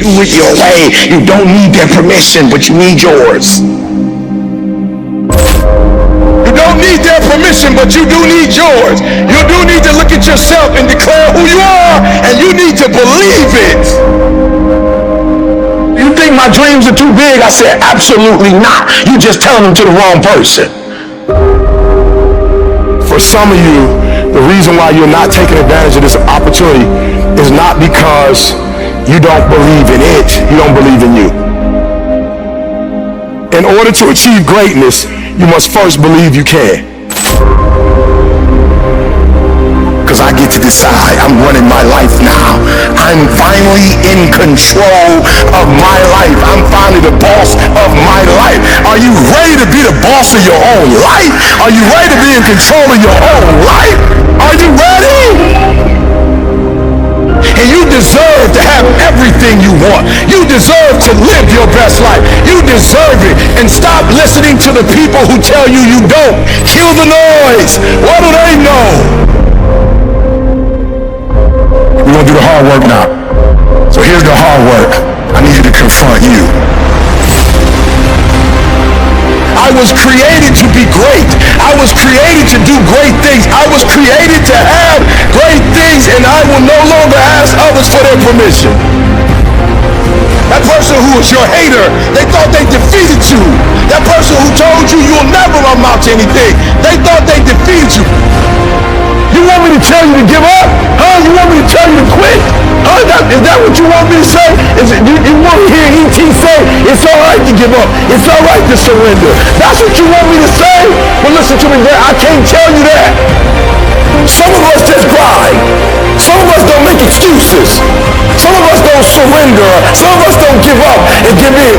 do it your way. You don't need their permission, but you need yours. You don't need their permission, but you do need yours. You do need to look at yourself and declare who you are, and you need to believe it. You think my dreams are too big? I said, absolutely not. You just telling them to the wrong person. For some of you, the reason why you're not taking advantage of this opportunity is not because you don't believe in it, you don't believe in you. In order to achieve greatness, you must first believe you can. Because I get to decide. I'm running my life now. I'm finally in control of my life. I'm finally the boss of my life. Are you ready to be the boss of your own life? Are you ready to be in control of your own life? Are you ready? And you deserve to have everything you want. You deserve to live your best life. You deserve it. And stop listening to the people who tell you you don't. Kill the noise. What do they know? We're going to do the hard work now. So here's the hard work. I need you to confront you. I was created to be great. I was created to do great things. I was created to have great things, and I will no longer ask others for their permission. That person who was your hater, they thought they defeated you. That person who told you you'll never amount to anything, they thought they defeated you. You want me to tell you to give up? Huh? You want me to tell you to quit? Huh? Is that what you want me to say? You want to hear E.T. say, it's all right to give up. It's all right to surrender. That's what you want me to say? Well, listen to me, man. I can't tell you that. Some of us just cry. Some of us don't make excuses. Some of us don't surrender. Some of us don't give up and give in.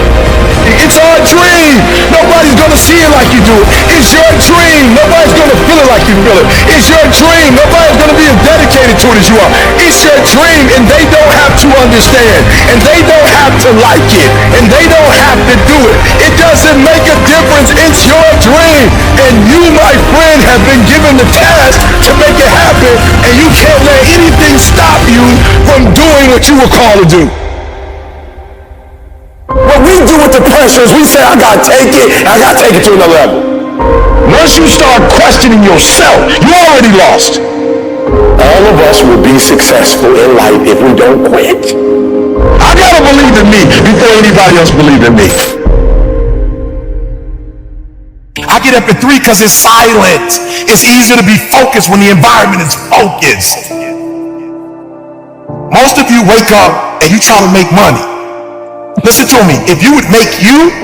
It's our dream. Nobody's going to see it like you do it. It's your dream. Nobody's going to feel it like you feel it. It's your dream. Nobody's going to be as dedicated to it as you are. It's your dream, and they don't have to understand, and they don't have to like it, and they don't have to do it. It doesn't make a difference. It's your dream, and you, my friend, have been given the task to make it happen, and you can't let anything stop you from doing what you were called to do. What we do with the pressure is we say, I gotta take it, I gotta take it to another level. Once you start questioning yourself, you already lost. All of us will be successful in life if we don't quit. I gotta believe in me before anybody else believes in me. I get up at 3 because it's silent. It's easier to be focused when the environment is focused. Most of you wake up and you try to make money. Listen to me. If you would make you,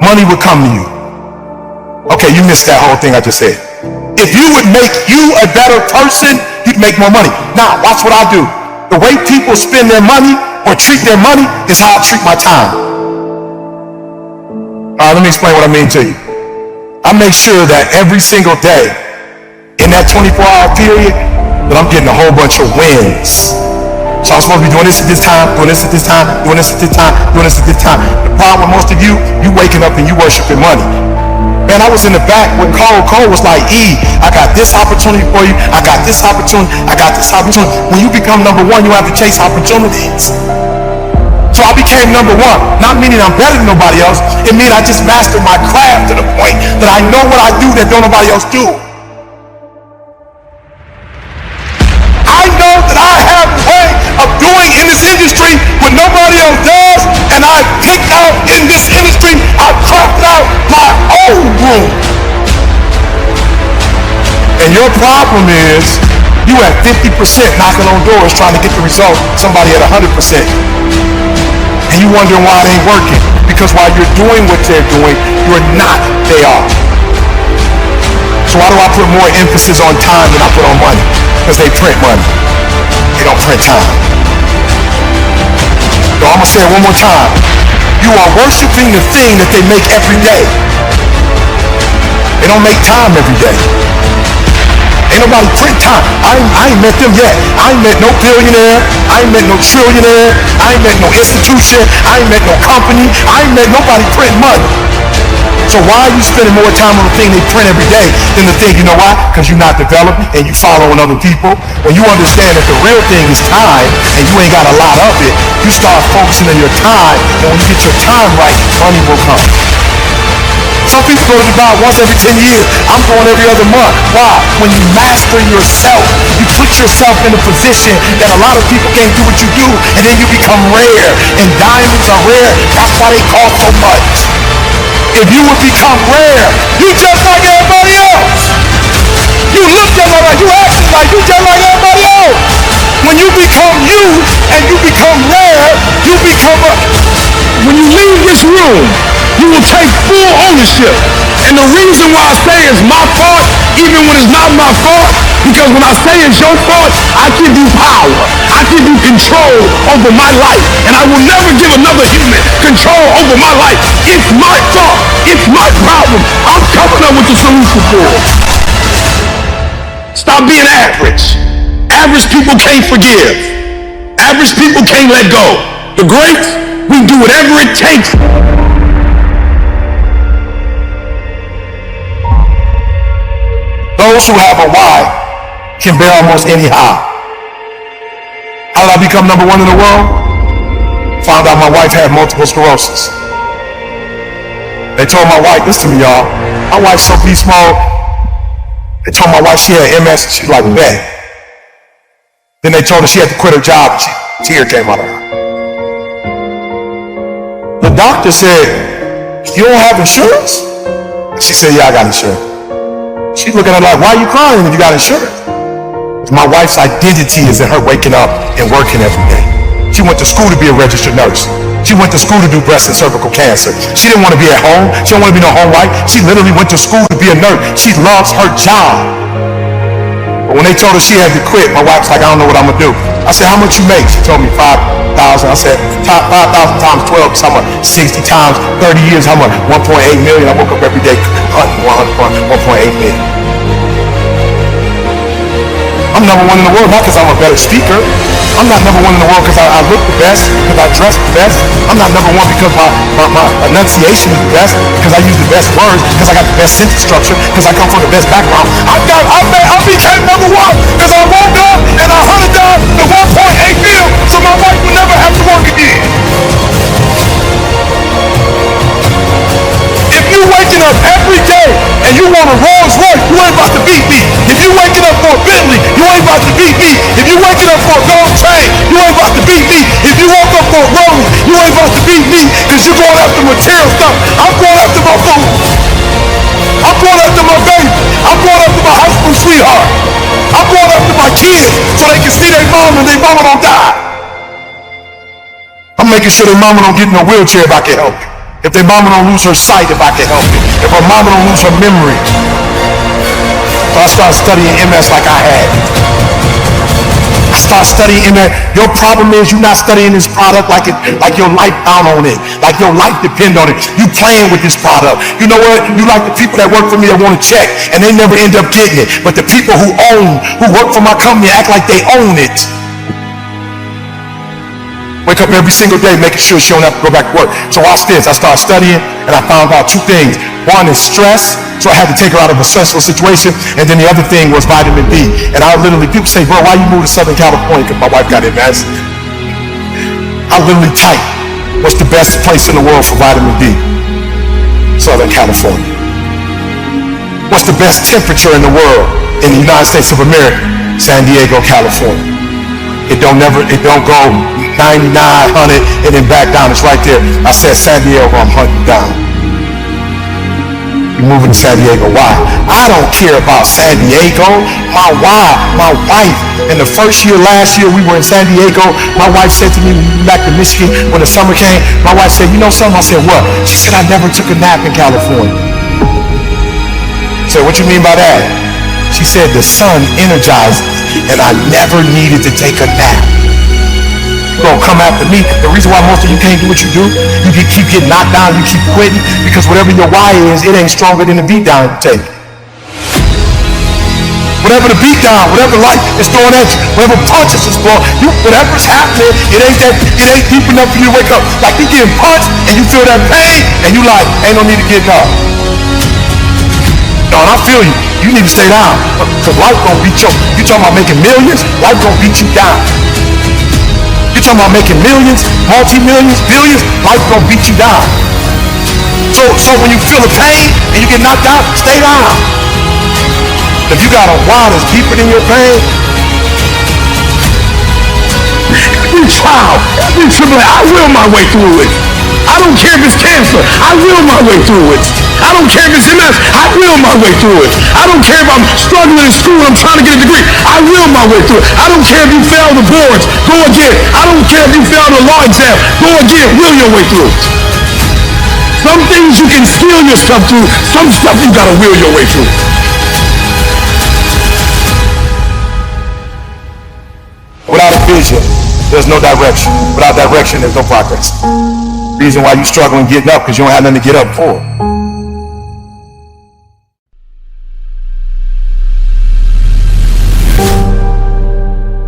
money would come to you. Okay, you missed that whole thing I just said. If you would make you a better person, you'd make more money. Now, watch what I do. The way people spend their money or treat their money is how I treat my time. All right, let me explain what I mean to you. I make sure that every single day in that 24-hour period that I'm getting a whole bunch of wins. So I'm supposed to be doing this at this time, doing this at this time, doing this at this time, doing this at this time. The problem with most of you, you waking up and you worshiping money. Man, I was in the back when Cole was like, E, I got this opportunity for you. I got this opportunity. I got this opportunity. When you become number one, you have to chase opportunities. So I became number one. Not meaning I'm better than nobody else. It means I just mastered my craft to the point that I know what I do that don't nobody else do. I know that I have a way of doing in this industry what nobody else does, and I picked out in this industry, I crafted out my own room. And your problem is you at 50% knocking on doors trying to get the result, somebody at 100%. And you wondering why it ain't working. Because while you're doing what they're doing, you're not, they are. So why do I put more emphasis on time than I put on money? Because they print money. They don't print time. So I'm going to say it one more time. You are worshiping the thing that they make every day. They don't make time every day. They Ain't nobody print time. I ain't met them yet. I ain't met no billionaire. I ain't met no trillionaire. I ain't met no institution. I ain't met no company. I ain't met nobody print money. So why are you spending more time on the thing they print every day than the thing, you know why? Because you're not developed and you following other people. When you understand that the real thing is time and you ain't got a lot of it, you start focusing on your time, and when you get your time right, money will come. Some people go to Dubai once every 10 years. I'm going every other month. Why? When you master yourself, you put yourself in a position that a lot of people can't do what you do, and then you become rare. And diamonds are rare. That's why they cost so much. If you would become rare, you just like everybody else. You look just like, you acting like you just like everybody else. When you become you and you become rare, you become when you leave this room, you will take full ownership. And the reason why I say it's my fault, even when it's not my fault, because when I say it's your fault, I give you power. I give you control over my life. And I will never give another human control over my life. It's my fault. It's my problem. I'm coming up with the solution for it. Stop being average. Average people can't forgive. Average people can't let go. The greats, we do whatever it takes. Those who have a why can bear almost any how. How did I become number one in the world? Found out my wife had multiple sclerosis. They told my wife, listen to me, y'all. My wife's so beast mode. They told my wife she had MS and she's like, man. Then they told her she had to quit her job and tear came out of her. The doctor said, you don't have insurance? She said, yeah, I got insurance. She's looking at her like, why are you crying if you got insurance? My wife's identity is in her waking up and working every day. She went to school to be a registered nurse. She went to school to do breast and cervical cancer. She didn't want to be at home. She didn't want to be no home wife. She literally went to school to be a nurse. She loves her job. But when they told her she had to quit, my wife's like, I don't know what I'm going to do. I said, how much you make? She told me 5,000. I said, 5,000 times 12, how much? 60 times 30 years, how much? 1.8 million. I woke up every day, 1.8 million. I'm number one in the world, not because I'm a better speaker. I'm not number one in the world because I look the best, because I dress the best. I'm not number one because my enunciation is the best, because I use the best words, because I got the best sentence structure, because I come from the best background. I became number one because I woke up and I hunted down the 1.8 mil so my wife would never have to work again. If you're waking up every day and you want a Rolls Royce, you ain't about to beat me. If you're waking up for a Bentley, you ain't about to beat me. If you're waking up for a gold chain, you ain't about to beat me. If you woke up for a Rolls, you ain't about to beat me because you're going after material stuff. I'm going after my food. I'm going after my baby. I'm going after my high school sweetheart. I'm going after my kids so they can see their mom and their mama don't die. I'm making sure their mama don't get in a wheelchair if I can help it. If their mama don't lose her sight, if I can help it. If her mama don't lose her memory. So I started studying MS like I had. I started studying MS. Your problem is you're not studying this product like your life down on it. Like your life depend on it. You playing with this product. You know what? You like the people that work for me that want to check and they never end up getting it. But the people who work for my company act like they own it. Wake up every single day making sure she don't have to go back to work. So watch this. I started studying and I found out two things. One is stress, so I had to take her out of a stressful situation. And then the other thing was vitamin D. And I literally, people say, bro, why you moved to Southern California? Because my wife got MS. I literally type, what's the best place in the world for vitamin D? Southern California. What's the best temperature in the world in the United States of America? San Diego, California. It don't go 99, 100, and then back down. It's right there. I said, San Diego, I'm hunting down. You're moving to San Diego. Why? I don't care about San Diego. My wife, in the first year, last year, we were in San Diego. My wife said to me, when we went back to Michigan, when the summer came, my wife said, you know something? I said, what? She said, I never took a nap in California. I said, what you mean by that? She said, the sun energizes, and I never needed to take a nap. You're gonna come after me. The reason why most of you can't do what you do, you keep getting knocked down, you keep quitting, because whatever your why is, it ain't stronger than the beat down you take. Whatever the beat down, whatever life is throwing at you, whatever punches is blowing, whatever's happening, it ain't deep enough for you to wake up. Like you getting punched and you feel that pain and you like, ain't no need to get up. No, and I feel you. You need to stay down. Because life gonna beat you. You talking about making millions, life gonna beat you down. You talking about making millions, multi-millions, billions, life gonna beat you down. So when you feel the pain and you get knocked out, stay down. If you got a why that's deeper than your pain, every trial, every tribulation, I will my way through it. I don't care if it's cancer, I will my way through it. I don't care if it's MS, I will my way through it. I don't care if I'm struggling in school and I'm trying to get a degree, I will my way through it. I don't care if you fail the boards, go again. I don't care if you fail the law exam, go again, will your way through it. Some things you can skill yourself through, some stuff you gotta will your way through. Without a vision, there's no direction. Without direction, there's no progress. Reason why you struggling getting up, because you don't have nothing to get up for.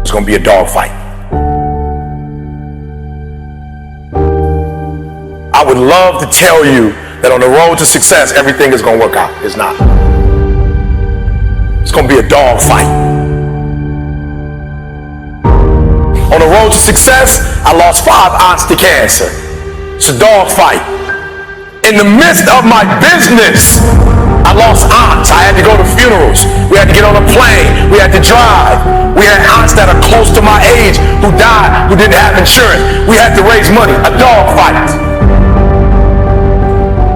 It's gonna be a dog fight. I would love to tell you that on the road to success, everything is gonna work out. It's not. It's gonna be a dog fight. On the road to success, I lost 5 aunts to cancer. It's a dog fight. In the midst of my business, I lost aunts. I had to go to funerals. We had to get on a plane. We had to drive. We had aunts that are close to my age who died, who didn't have insurance. We had to raise money. A dog fight.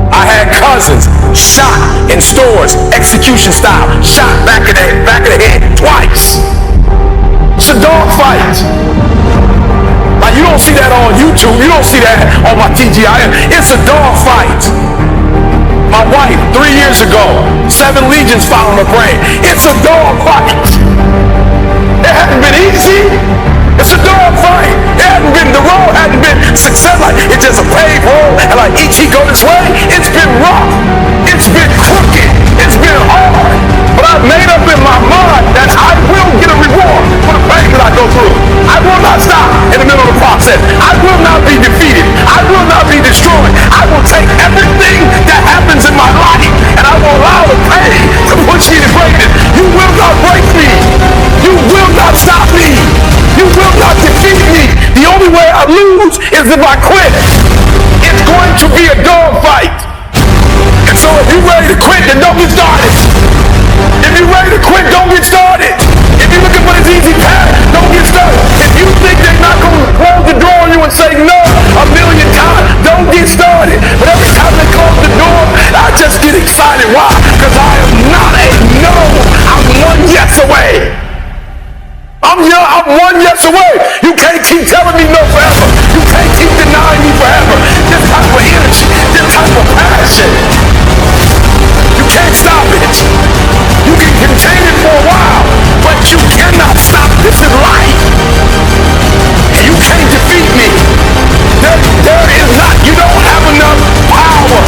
I had cousins shot in stores, execution style, shot back of the head twice. It's a dog fight. Like you don't see that on YouTube. You don't see that on my TGIF. It's a dog fight. My wife, 3 years ago, 7 legions found on her brain. It's a dog fight. It hasn't been easy. It's a dog fight. The road hasn't been success. Like it's just a paved road and like E.T. go this way. It's been rough. It's been crooked. It's been hard. But I've made up in my mind that I will get a reward for the pain that I go through. I will not stop in the middle of the process. I will not be defeated. I will not be destroyed. I will take everything that happens in my life and I will allow the pain to push me to greatness. You will not break me. You will not stop me. You will not defeat me. The only way I lose is if I quit. It's going to be a dog fight. And so if you're ready to quit, then don't get started. If you're ready to quit, don't get started. If you're looking for this easy path, don't get started. If you think they're not going to close the door on you and say no 1,000,000 times, don't get started. But every time they close the door, I just get excited. Why? Because I am not a no. I'm 1 yes away. I'm 1 yes away. You can't keep telling me no forever. You can't keep denying me forever. This type of energy, this type of passion, you can't stop it. You can contain it for a while, but you cannot stop. This is life. You can't defeat me. There is not. You don't have enough power.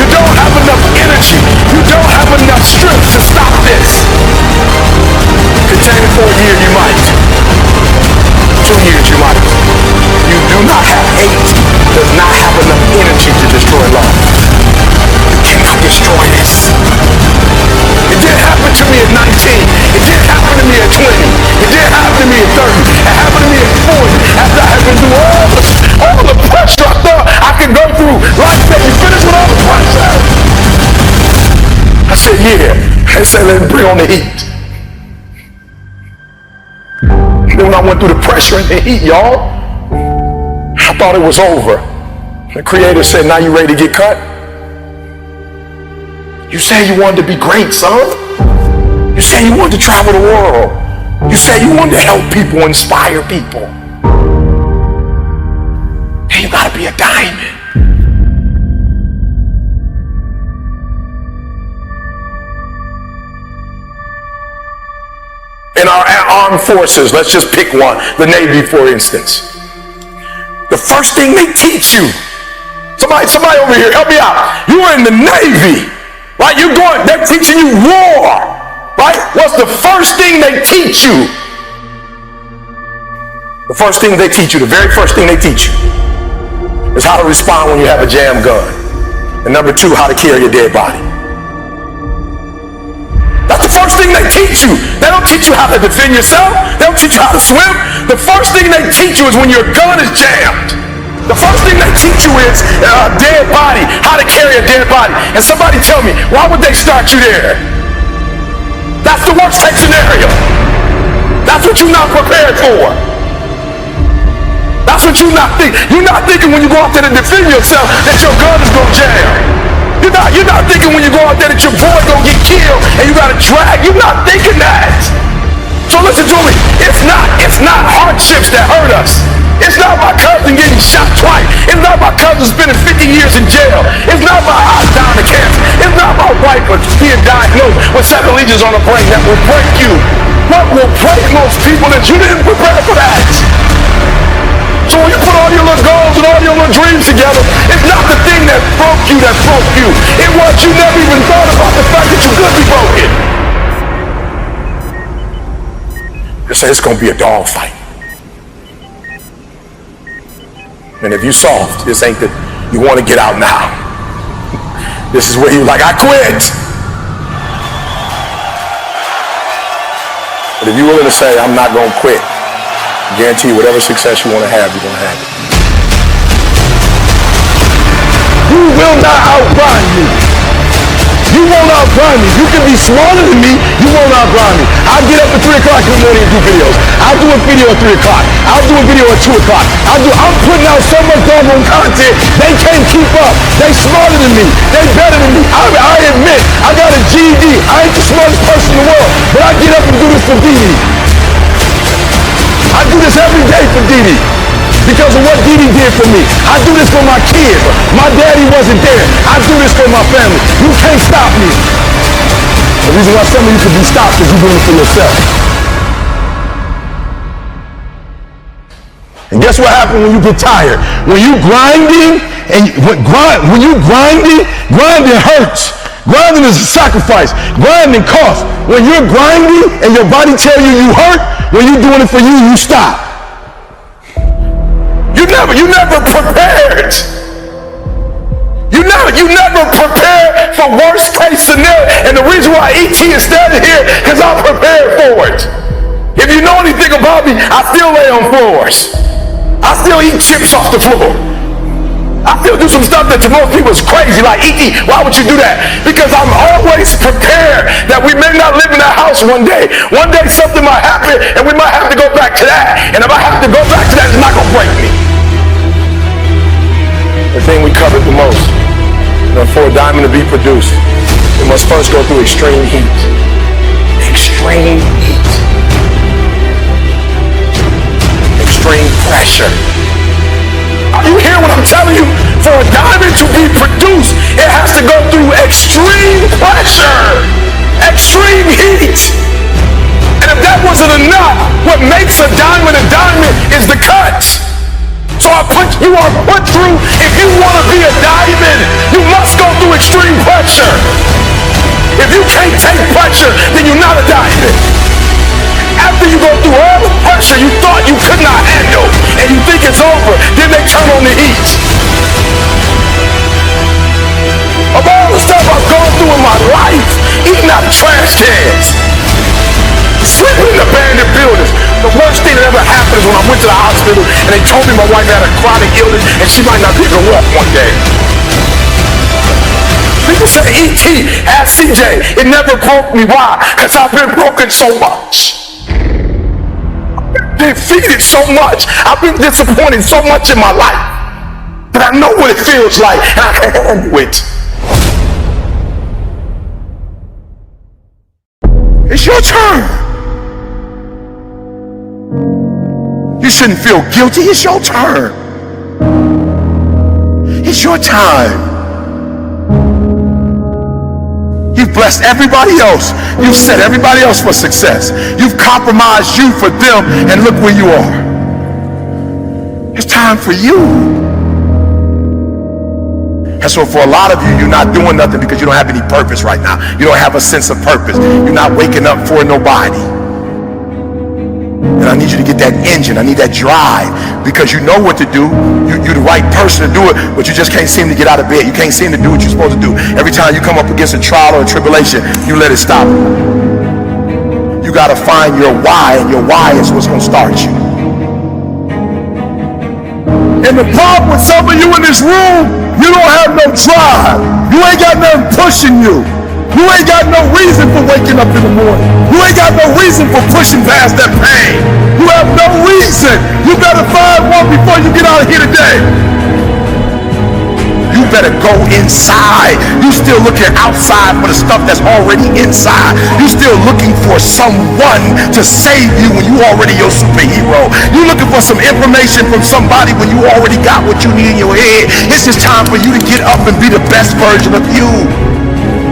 You don't have enough energy. You don't have enough strength to stop this. Contain it for a year, you might. 2 years, you might. You do not have hate. Does not have enough energy to destroy love. You cannot destroy this. It didn't happen to me at 19. It didn't happen to me at 20. It didn't happen to me at 30. It happened to me at 40. After I had been through all the pressure I thought I could go through. Life said, you finished with all the pressure? I said, yeah. I said, let's bring on the heat. Then when I went through the pressure and the heat, y'all, I thought it was over. The Creator said, now you ready to get cut? You said you wanted to be great, son. You said you wanted to travel the world. You said you wanted to help people, inspire people. Then you gotta be a diamond. In our armed forces, let's just pick one, the Navy for instance. The first thing they teach you, somebody over here, help me out. You are in the Navy, right? They're teaching you war, right? What's the first thing they teach you? The first thing they teach you, the very first thing they teach you is how to respond when you have a jam gun. And number two, how to carry a dead body. That's the first thing they teach you. They don't teach you how to defend yourself. They don't teach you how to swim. The first thing they teach you is when your gun is jammed. The first thing they teach you is a dead body, how to carry a dead body. And somebody tell me, why would they start you there? That's the worst case scenario. That's what you're not prepared for. That's what you're not thinking. You're not thinking when you go out there to defend yourself that your gun is going to jam. You're not thinking when you go out there that your boy going to get killed and you got to drag. You're not thinking that. So listen to me. It's not hardships that hurt us. It's not my cousin getting shot twice. It's not my cousin spending 50 years in jail. It's not my aunt dying of cancer. It's not my wife being diagnosed with 7 lesions on her brain that will break you. What will break most people is you didn't prepare for that. So when you put all your little goals and all your little dreams together, it's not the thing that broke you. It was you never even thought about the fact that you could be broken. They say it's going to be a dog fight. And if you're soft, this ain't that you want to get out now. This is where you're like, I quit. But if you're willing to say, I'm not going to quit, I guarantee you whatever success you want to have, you're going to have it. You will not outgrind me. You won't outgrind me. You can be smarter than me. You won't outgrind me. I'll get up at 3 o'clock in the morning and do videos. I'll do a video at 3 o'clock. I'll do a video at 2 o'clock. I'm putting out so much doggone content, they can't keep up. They smarter than me. They better than me. I admit, I got a GED. I ain't the smartest person in the world, but I get up and do this for Didi. I do this every day for Didi because of what Didi did for me. I do this for my kids. My daddy wasn't there. I do this for my family. You can't stop me. The reason why some of you can be stopped is you're doing it for yourself. And guess what happens when you get tired? When you grinding, grinding hurts. Grinding is a sacrifice. Grinding costs. When you're grinding and your body tell you hurt, when you're doing it for you, you stop. You never prepared. You never prepared for worst case scenario. And the reason why ET is standing here, because I'm prepared for it. If you know anything about me, I still lay on floors. I still eat chips off the floor. I still do some stuff that to most people is crazy, like ET, why would you do that? Because I'm always prepared that we may not live in that house one day. One day something might happen and we might have to go back to that. And if I have to go back to that, it's not going to break me. The thing we covered the most, for a diamond to be produced, it must first go through extreme heat. Extreme heat. Extreme pressure. You hear what I'm telling you? For a diamond to be produced, it has to go through extreme pressure, extreme heat. And if that wasn't enough, what makes a diamond is the cut. So you are put through, if you want to be a diamond, you must go through extreme pressure. If you can't take pressure, then you're not a diamond. After you go through all the pressure you thought you could not handle, and you think it's over, then they turn on the heat. Of all the stuff I've gone through in my life, eating out of trash cans, sleeping in abandoned buildings, the worst thing that ever happened is when I went to the hospital and they told me my wife had a chronic illness and she might not be able to walk one day. People say, ET, ask CJ, it never broke me. Why? Because I've been broken so much. Defeated so much. I've been disappointed so much in my life that I know what it feels like and I can handle it. It's your turn. You shouldn't feel guilty. It's your turn. It's your time. You've blessed everybody else. You've set everybody else for success. You've compromised you for them, and look where you are. It's time for you. And so for a lot of you, you're not doing nothing because you don't have any purpose right now. You don't have a sense of purpose. You're not waking up for nobody. And I need you to get that engine. I need that drive, because you know what to do. You're the right person to do it, but you just can't seem to get out of bed. You can't seem to do what you're supposed to do. Every time you come up against a trial or a tribulation, you let it stop you. You got to find your why, and your why is what's going to start you. And the problem with some of you in this room, you don't have no drive. You ain't got nothing pushing you. You ain't got no reason for waking up in the morning. You ain't got no reason for pushing past that pain. You have no reason. You better find one before you get out of here today. You better go inside. You still looking outside for the stuff that's already inside. You still looking for someone to save you when you already your superhero. You looking for some information from somebody when you already got what you need in your head. It's just time for you to get up and be the best version of you.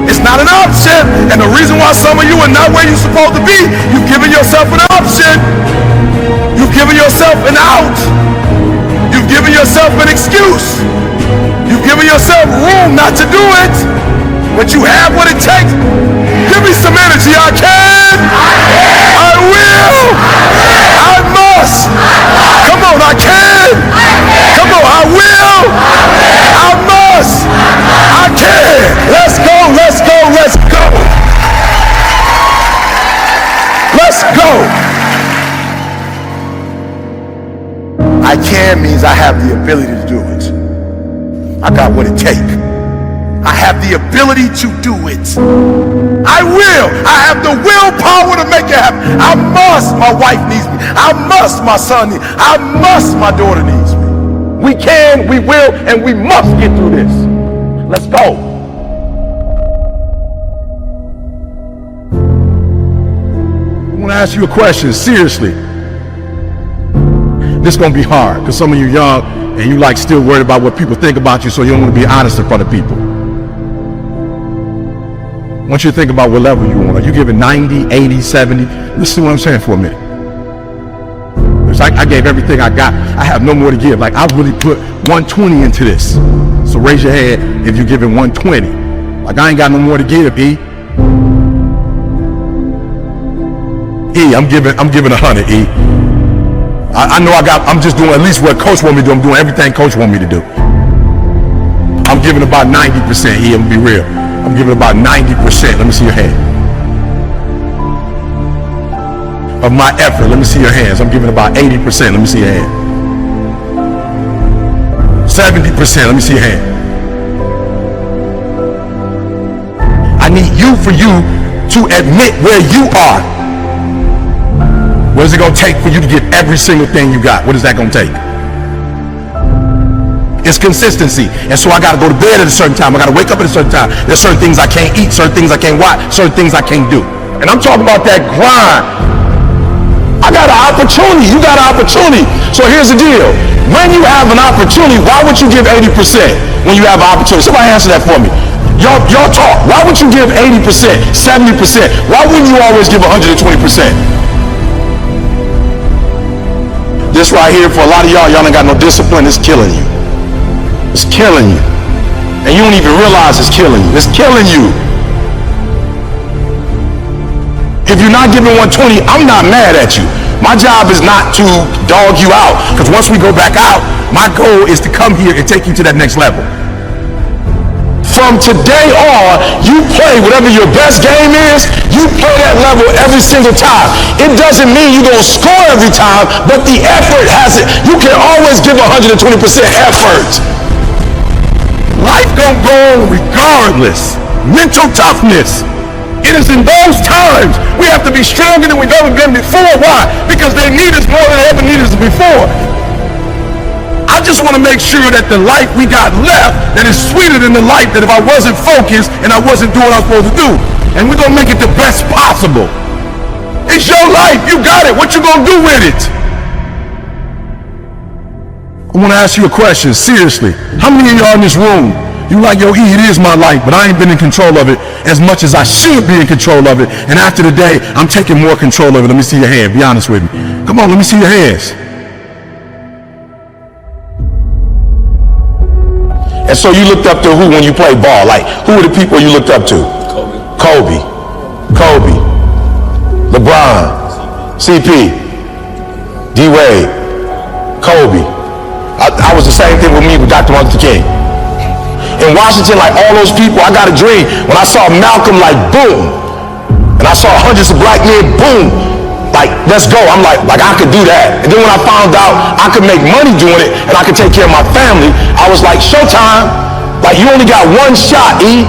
It's not an option. And the reason why some of you are not where you're supposed to be, you've given yourself an option. You've given yourself an out. You've given yourself an excuse. You've given yourself room not to do it. But you have what it takes. Give me some energy. I can. I will. I must. Come on, I can. Come on, I will. I must. I can. Let's go, let's go, let's go. Let's go. I can means I have the ability to do it. I got what it takes. I have the ability to do it. I will. I have the willpower to make it happen. I must. My wife needs me. I must. My son needs me. I must. My daughter needs me. We can, we will, and we must get through this. Let's go. I want to ask you a question, seriously. This is going to be hard, because some of you young and you like still worried about what people think about you, so you don't want to be honest in front of people. I want you to think about what level you want. Are you giving 90, 80, 70? Listen to what I'm saying for a minute. It's like I gave everything I got. I have no more to give. Like I really put 120 into this. So raise your hand if you're giving 120. Like I ain't got no more to give, E. E, I'm giving 100, E. I know I'm just doing at least what Coach want me to do. I'm doing everything Coach want me to do. I'm giving about 90%, E, I'm gonna be real. I'm giving about 90%. Let me see your hand. Of my effort, let me see your hands. I'm giving about 80%. Let me see your hand. 70%. Let me see your hand. I need for you to admit where you are. What is it going to take for you to get every single thing you got? What is that going to take? It's consistency. And so I got to go to bed at a certain time. I got to wake up at a certain time. There's certain things I can't eat, certain things I can't watch, certain things I can't do. And I'm talking about that grind. I got an opportunity. You got an opportunity. So here's the deal. When you have an opportunity, why would you give 80% when you have an opportunity? Somebody answer that for me. Y'all talk. Why would you give 80%, 70%? Why wouldn't you always give 120%? This right here, for a lot of y'all ain't got no discipline. It's killing you. It's killing you. And you don't even realize it's killing you. It's killing you. If you're not giving 120, I'm not mad at you. My job is not to dog you out, because once we go back out, my goal is to come here and take you to that next level. From today on, you play whatever your best game is, you play that level every single time. It doesn't mean you're going to score every time, but the effort has it. You can always give 120% effort. Life gonna go on regardless. Mental toughness. It is in those times we have to be stronger than we've ever been before. Why? Because they need us more than they ever needed us before. I just want to make sure that the life we got left, that is sweeter than the life that if I wasn't focused and I wasn't doing what I was supposed to do. And we're going to make it the best possible. It's your life. You got it. What you going to do with it? I want to ask you a question, seriously. How many of y'all in this room, you like, yo, E, it is my life, but I ain't been in control of it as much as I should be in control of it. And after the day, I'm taking more control of it. Let me see your hand. Be honest with me. Come on, let me see your hands. And so you looked up to who when you played ball? Like, who were the people you looked up to? Kobe. LeBron. CP. D-Wade. Kobe. I was the same thing with me with Dr. Martin Luther King. In Washington, like all those people, I got a dream. When I saw Malcolm, like boom. And I saw hundreds of black men, boom. Like, let's go. I'm like I could do that. And then when I found out I could make money doing it and I could take care of my family, I was like, showtime. Like, you only got one shot, E.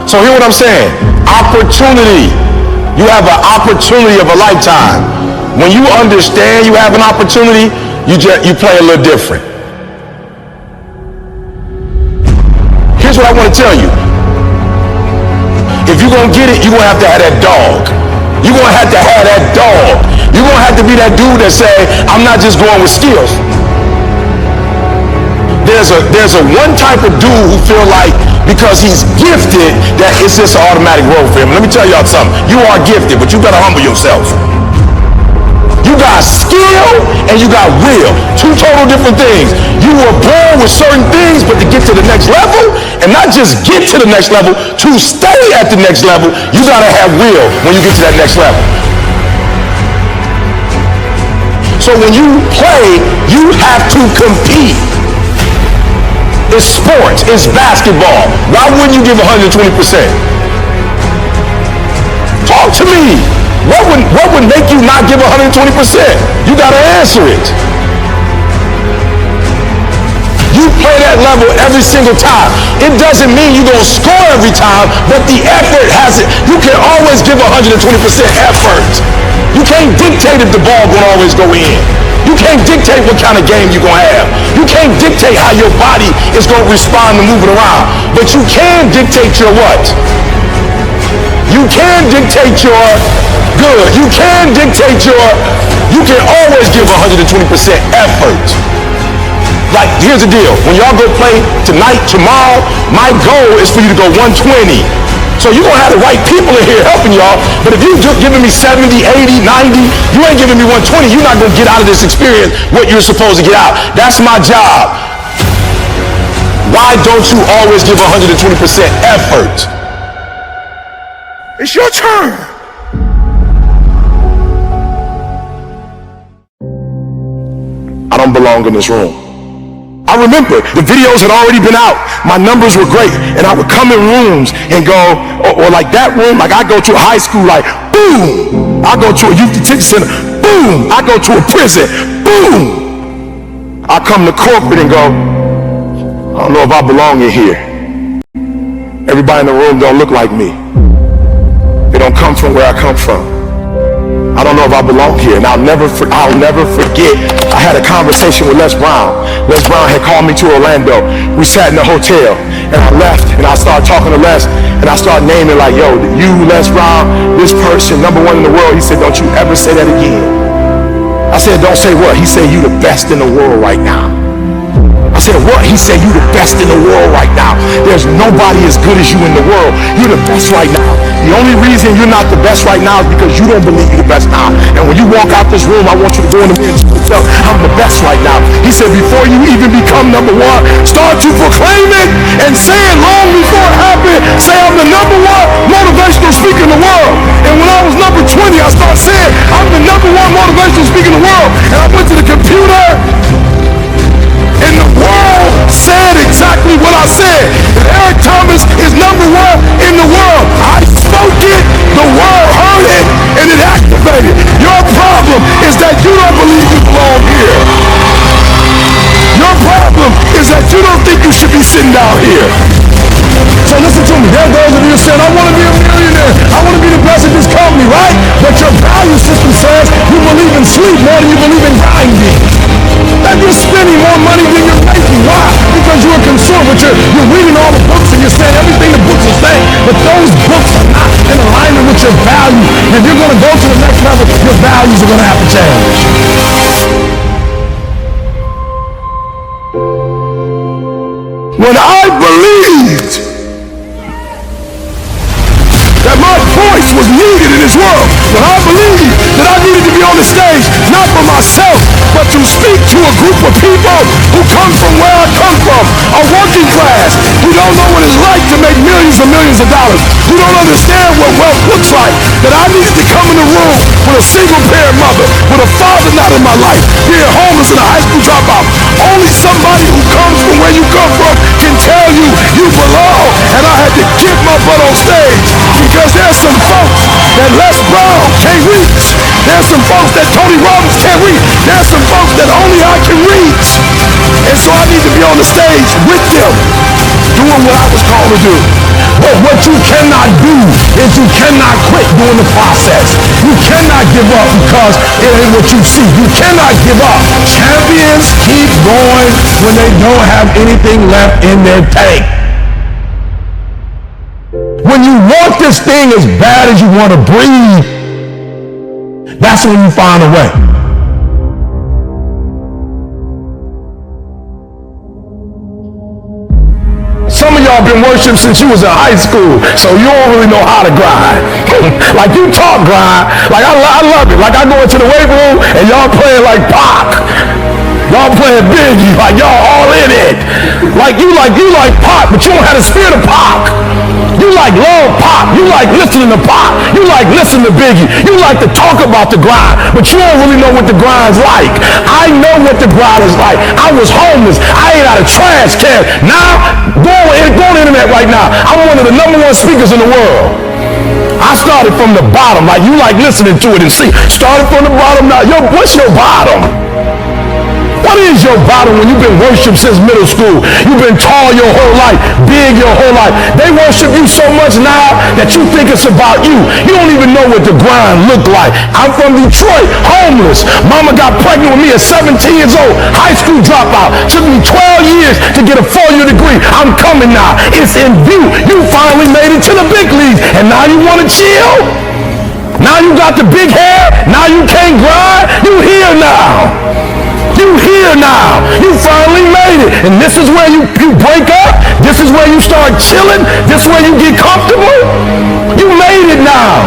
So hear what I'm saying. Opportunity. You have an opportunity of a lifetime. When you understand you have an opportunity, you play a little different. Here's what I want to tell you. If you're going to get it, you're going to have to have that dog. You're going to have to have that dog. You're going to have to be that dude that say, I'm not just going with skills. There's a one type of dude who feel like because he's gifted that it's just an automatic road for him. Let me tell y'all something. You are gifted, but you better humble yourself. You got skill and you got will. Two total different things. You were born with certain things, but to get to the next level, and not just get to the next level, to stay at the next level, you gotta have will when you get to that next level. So when you play, you have to compete. It's sports, it's basketball. Why wouldn't you give 120%? Talk to me. What would make you not give 120%? You gotta answer it. You play that level every single time. It doesn't mean you're gonna score every time, but the effort has it. You can always give 120% effort. You can't dictate if the ball gonna always go in. You can't dictate what kind of game you're gonna have. You can't dictate how your body is gonna respond to moving around. But you can dictate your what? You can dictate your good. You can dictate you can always give 120% effort. Like, here's the deal. When y'all go play tonight, tomorrow, my goal is for you to go 120. So you're going to have the right people in here helping y'all. But if you're giving me 70, 80, 90, you ain't giving me 120, you're not going to get out of this experience what you're supposed to get out. That's my job. Why don't you always give 120% effort? It's your turn. I don't belong in this room. I remember the videos had already been out. My numbers were great. And I would come in rooms and go, or like that room, like I go to a high school, like boom. I go to a youth detention center, boom. I go to a prison, boom. I come to corporate and go, I don't know if I belong in here. Everybody in the room don't look like me. They don't come from where I come from. I don't know if I belong here, and I'll never forget. I had a conversation with Les Brown. Les Brown had called me to Orlando. We sat in the hotel, and I left, and I started talking to Les, and I started naming like, yo, you, Les Brown, this person, #1 in the world. He said, don't you ever say that again. I said, don't say what? He said, you the best in the world right now. I said, what? He said, you the best in the world right now. There's nobody as good as you in the world. You're the best right now. The only reason you're not the best right now is because you don't believe you're the best now. And when you walk out this room, I want you to go in the mirror and tell, I'm the best right now. He said, before you even become #1, start to proclaim it and say it long before it happened. Say, I'm the #1 motivational speaker in the world. And when I was number 20, I started saying, I'm the #1 motivational speaker in the world. And I went to the computer, and the world said exactly what I said. That Eric Thomas is #1 in the world. I spoke it, the world heard it, and it activated. Your problem is that you don't believe you belong here. Your problem is that you don't think you should be sitting down here. So listen to me. There are those of you saying, I want to be a millionaire. I want to be the best at this company, right? But your value system says you believe in sleep more than you believe in grinding. That you're spending more money than you're making. Why? Because you're a consumer. You're reading all the books and you're saying everything the books are saying, but those books are not in alignment with your value. If you're going to go to the next level, your values are going to have to change. When I believed that my voice was needed in this world, when I believed that I needed to be on the stage, not for myself, but to speak to a group of people who come from where I come from, a working class, who don't know what it's like to make millions and millions of dollars, who don't understand what wealth looks like, that I needed to come in the room with a single parent mother, with a father not in my life, being homeless and a high school dropout. Only somebody who comes from where you come from can tell you you belong. And I had to get my butt on stage because there's some folks that Les Brown can't reach. There's some folks that Tony Robbins can't reach. There's some folks that only I can reach. And so I need to be on the stage with them, doing what I was called to do. But what you cannot do is you cannot quit during the process. You cannot give up because it ain't what you see. You cannot give up. Champions keep going when they don't have anything left in their tank. When you want this thing as bad as you want to breathe, that's when you find a way. Some of y'all been worshiping since you was in high school, so you don't really know how to grind. Like you talk grind, like I love it. Like I go into the weight room and y'all playing like Pac. Y'all playing Biggie, like y'all all in it. Like you like Pac, but you don't have the spirit of Pac. You like love Pac. You like listening to Pac. You like listening to Biggie. You like to talk about the grind, but you don't really know what the grind's like. I know what the grind is like. I was homeless. I ate out of trash cans. Now, go on the internet right now. I'm one of the #1 speakers in the world. I started from the bottom, like you like listening to it and see. Started from the bottom now. Yo, what's your bottom? What is your bottom when you've been worshipped since middle school? You've been tall your whole life, big your whole life. They worship you so much now that you think it's about you. You don't even know what the grind looked like. I'm from Detroit, homeless. Mama got pregnant with me at 17 years old, high school dropout. Took me 12 years to get a 4-year degree. I'm coming now. It's in view. You finally made it to the big leagues, and now you want to chill? Now you got the big hair? Now you can't grind? You here now. You here now. You finally made it. And this is where you break up. This is where you start chilling. This is where you get comfortable. You made it now.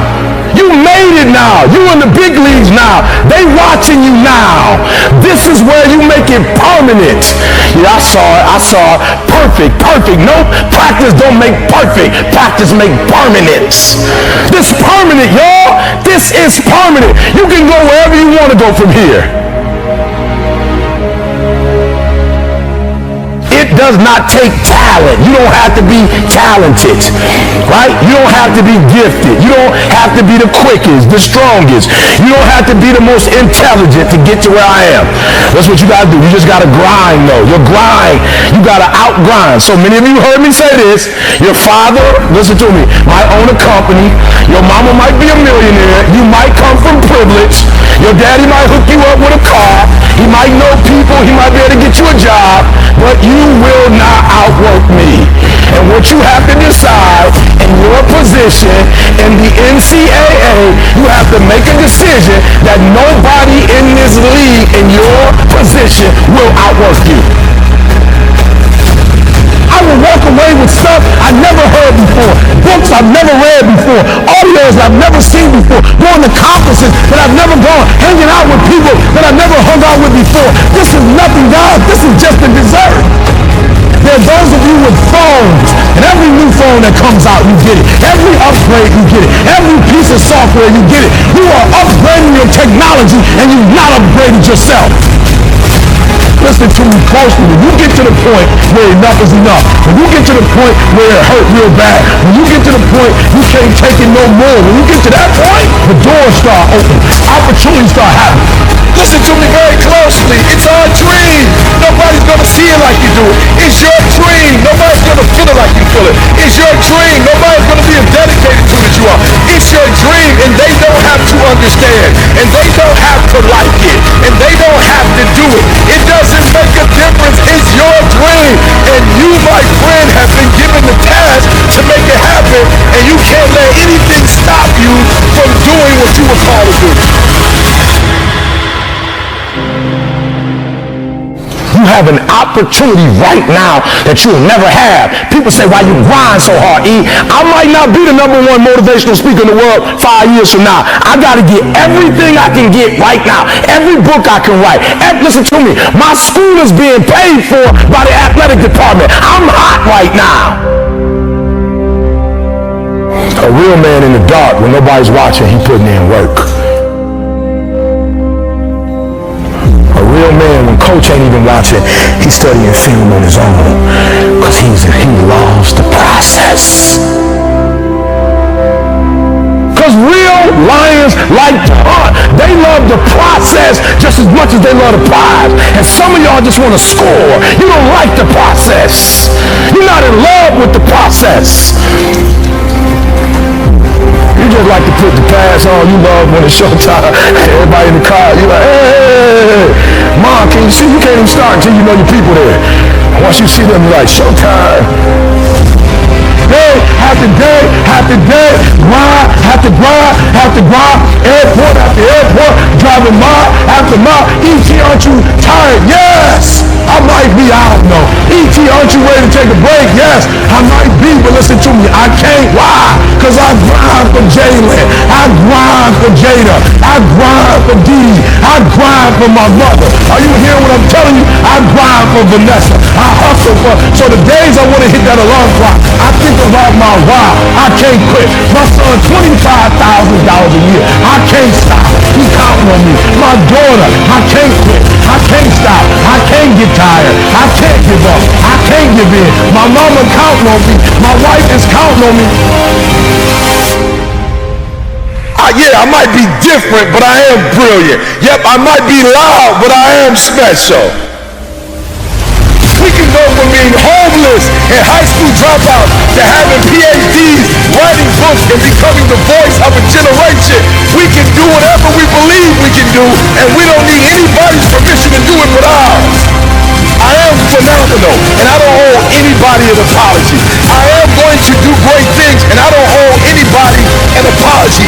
You made it now. You in the big leagues now. They watching you now. This is where you make it permanent. Yeah, I saw it. Perfect. Nope. Practice don't make perfect. Practice make permanence. This permanent, y'all. This is permanent. You can go wherever you want to go from here. It does not take talent. You don't have to be talented, right? You don't have to be gifted. You don't have to be the quickest, the strongest. You don't have to be the most intelligent to get to where I am. That's what you got to do. You just got to grind, though. Your grind, you got to out-grind. So many of you heard me say this. Your father, listen to me, might own a company. Your mama might be a millionaire. You might come from privilege. Your daddy might hook you up with a car. He might know people. He might be able to get you a job. But you will not outwork me. And what you have to decide in your position in the NCAA, you have to make a decision that nobody in this league in your position will outwork you. I will walk away with stuff I never heard before, books I've never read before, audios I've never seen before, going to conferences that I've never gone, hanging out with people that I've never hung out with before. This is nothing, guys. This is just a dessert. There are those of you with phones, and every new phone that comes out, you get it. Every upgrade, you get it. Every piece of software, you get it. You are upgrading your technology, and you've not upgraded yourself. Listen to me closely. When you get to the point where enough is enough, when you get to the point where it hurt real bad, when you get to the point you can't take it no more, when you get to that point, the doors start opening, opportunities start happening. Listen to me very closely. It's our dream. Nobody's going to see it like you do it. It's your dream. Nobody's going to feel it like you feel it. It's your dream. Nobody's going to be as dedicated to it as you are. It's your dream, and they don't have to understand, and they don't have to like it, and they don't have to do it. It doesn't make a difference. It's your dream, and you, my friend, have been given the task to make it happen, and you can't let anything stop you from doing what you were called to do. You have an opportunity right now that you will never have. People say, why you grind so hard, E? I might not be the #1 motivational speaker in the world 5 years from now. I got to get everything I can get right now. Every book I can write. Listen to me. My school is being paid for by the athletic department. I'm hot right now. A real man in the dark, when nobody's watching, he putting in work. A real man, when coach ain't even watching, he's studying film on his own, because he loves the process. Because real lions like to hunt. They love the process just as much as they love the prize. And some of y'all just want to score. You don't like the process. You're not in love with the process. You just like to put the pass on. You love when it's showtime. Everybody in the car, you're like, hey, Mom, can you see? You can't even start until you know your people there. Once you see them, you're like, showtime. Day after day after day, grind after grind after grind, airport after airport, driving mile after mile. E.T., aren't you tired? Yes, I might be, I don't know. E.T., aren't you ready to take a break? Yes, I might be, but listen to me, I can't. Why? Because I grind for Jalen, I grind for Jada, I grind for Dee, I grind for my mother. Are you hearing what I'm telling you? I grind for Vanessa, I hustle for, so the days I want to hit that alarm clock, I think about my why. I can't quit. My son, $25,000 a year. I can't stop. He counting on me. My daughter, I can't quit. I can't stop. I can't get tired. I can't give up. I can't give in. My mama counting on me. My wife is counting on me. Yeah, I might be different, but I am brilliant. Yep, I might be loud, but I am special. We can go from being homeless and high school dropouts to having PhDs, writing books, and becoming the voice of a generation. We can do whatever we believe we can do, and we don't need anybody's permission to do it but ours. I am phenomenal, and I don't owe anybody an apology. I am going to do great things, and I don't owe anybody an apology.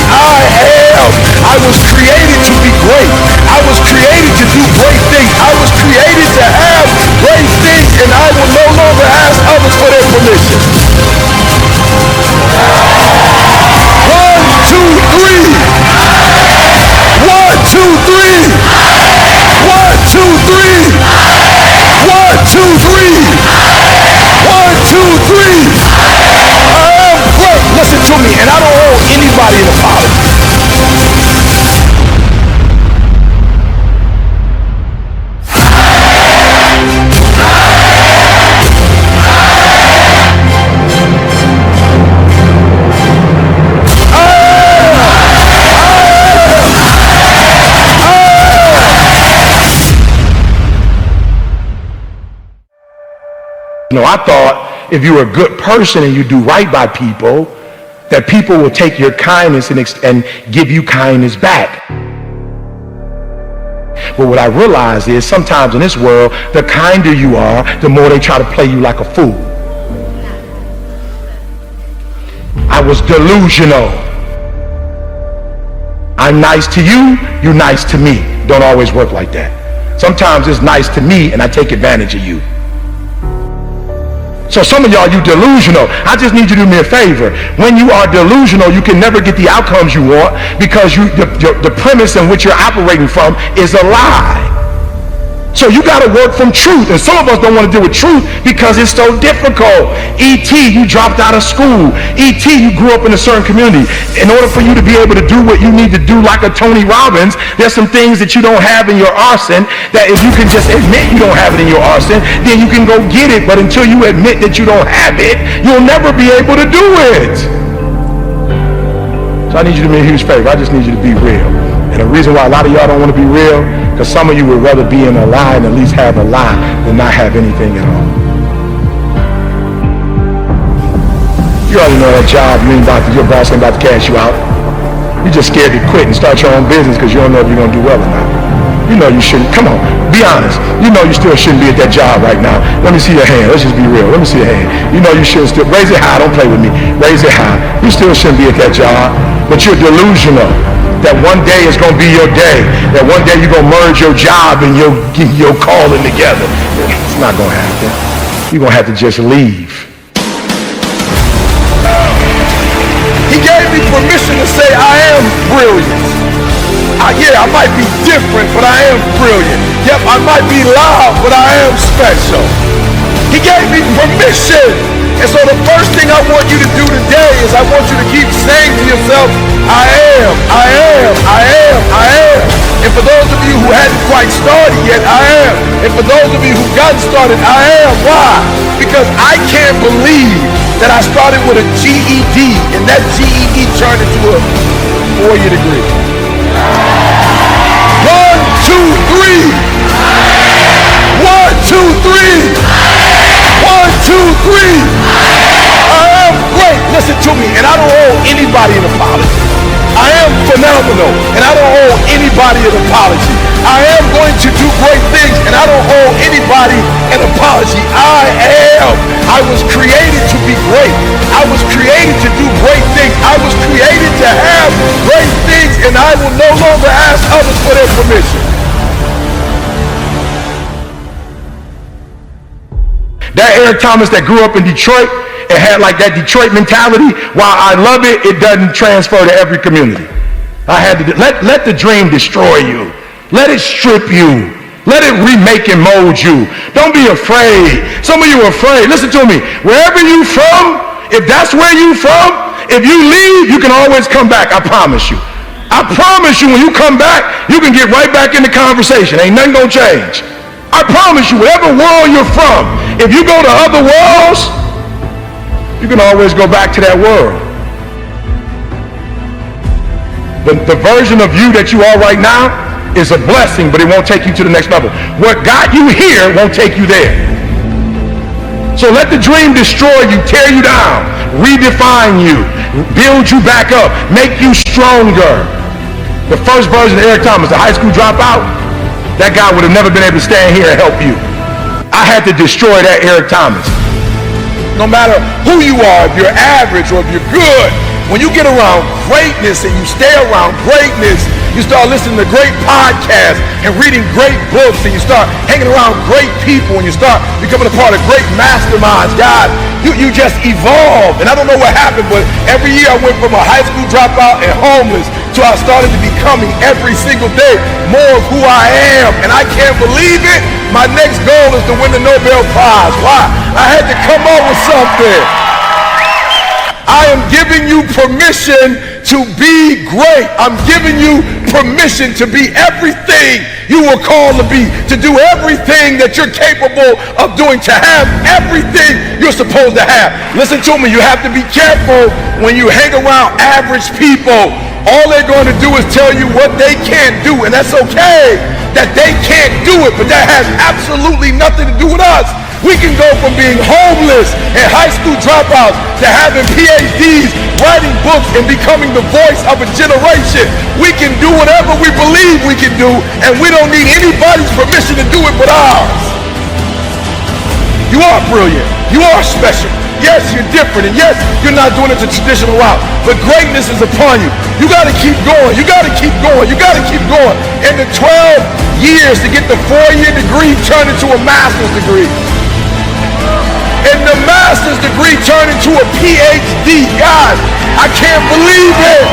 I was created to be great. I was created to do great things. I was created to have great things, and I will no longer ask others for their permission. 1, 2, 3. 1, 2, 3. 1, 2, 3. 1, 2, 3. 1, 2, 3. I am great. Listen to me, and I don't owe anybody an apology. No, I thought if you're a good person and you do right by people, that people will take your kindness and give you kindness back. But what I realized is sometimes in this world, the kinder you are, the more they try to play you like a fool. I was delusional. I'm nice to you, you're nice to me. Don't always work like that. Sometimes it's nice to me and I take advantage of you. So some of y'all, you delusional. I just need you to do me a favor. When you are delusional, you can never get the outcomes you want because the premise in which you're operating from is a lie. So you got to work from truth. And some of us don't want to deal with truth because it's so difficult. E.T., you dropped out of school. E.T., you grew up in a certain community. In order for you to be able to do what you need to do like a Tony Robbins, there's some things that you don't have in your arsenal that if you can just admit you don't have it in your arsenal, then you can go get it. But until you admit that you don't have it, you'll never be able to do it. So I need you to do me a huge favor. I just need you to be real. And the reason why a lot of y'all don't want to be real, because some of you would rather be in a lie and at least have a lie than not have anything at all. You already know that job, your boss ain't about to cash you out. You're just scared to quit and start your own business because you don't know if you're going to do well or not. You know you shouldn't. Come on, be honest. You know you still shouldn't be at that job right now. Let me see your hand. Let's just be real. Let me see your hand. You know you shouldn't still. Raise it high. Don't play with me. Raise it high. You still shouldn't be at that job, but you're delusional. that one day is going to be your day, that one day you're going to merge your job and your calling together. It's not going to happen. You're going to have to just leave. He gave me permission to say I am brilliant. Yeah, I might be different, but I am brilliant. Yep, I might be loud, but I am special. He gave me permission. And so the first thing I want you to do today is I want you to keep saying to yourself, I am, I am, I am, I am. And for those of you who hadn't quite started yet, I am. And for those of you who gotten started, I am. Why? Because I can't believe that I started with a GED and that GED turned into a 4-year degree. 1, 2, 3. 1, 2, 3. 1, 2, 3. I am great. Listen to me, and I don't owe anybody an apology. I am phenomenal, and I don't owe anybody an apology. I am going to do great things, and I don't owe anybody an apology. I was created to be great. I was created to do great things. I was created to have great things, and I will no longer ask others for their permission. That Eric Thomas that grew up in Detroit and had like that Detroit mentality, while I love it, it doesn't transfer to every community. I had to let the dream destroy you. Let it strip you. Let it remake and mold you. Don't be afraid. Some of you are afraid. Listen to me. Wherever you from, if that's where you from, if you leave, you can always come back. I promise you. I promise you, when you come back, you can get right back in the conversation. Ain't nothing gonna change. I promise you, whatever world you're from, if you go to other worlds, you can always go back to that world. The version of you that you are right now is a blessing, but it won't take you to the next level. What got you here won't take you there. So let the dream destroy you, tear you down, redefine you, build you back up, make you stronger. The first version of Eric Thomas, the high school dropout, that guy would have never been able to stand here and help you. I had to destroy that Eric Thomas. No matter who you are, if you're average or if you're good, when you get around greatness and you stay around greatness, you start listening to great podcasts and reading great books, and you start hanging around great people, and you start becoming a part of great masterminds. God, you just evolve. And I don't know what happened, but every year I went from a high school dropout and homeless to I started to becoming every single day more of who I am. And I can't believe it. My next goal is to win the Nobel Prize. Why? I had to come up with something. I am giving you permission to be great. I'm giving you permission to be everything you were called to be, to do everything that you're capable of doing, to have everything you're supposed to have. Listen to me, you have to be careful when you hang around average people. All they're going to do is tell you what they can't do, and that's okay that they can't do it, but that has absolutely nothing to do with us. We can go from being homeless and high school dropouts to having PhDs, writing books, and becoming the voice of a generation. We can do whatever we believe we can do, and we don't need anybody's permission to do it but ours. You are brilliant. You are special. Yes, you're different, and yes, you're not doing it the traditional route, but greatness is upon you. You got to keep going. You got to keep going. You got to keep going. And the 12 years to get the 4-year degree turned into a master's degree. And the master's degree turned into a PhD. God, I can't believe it.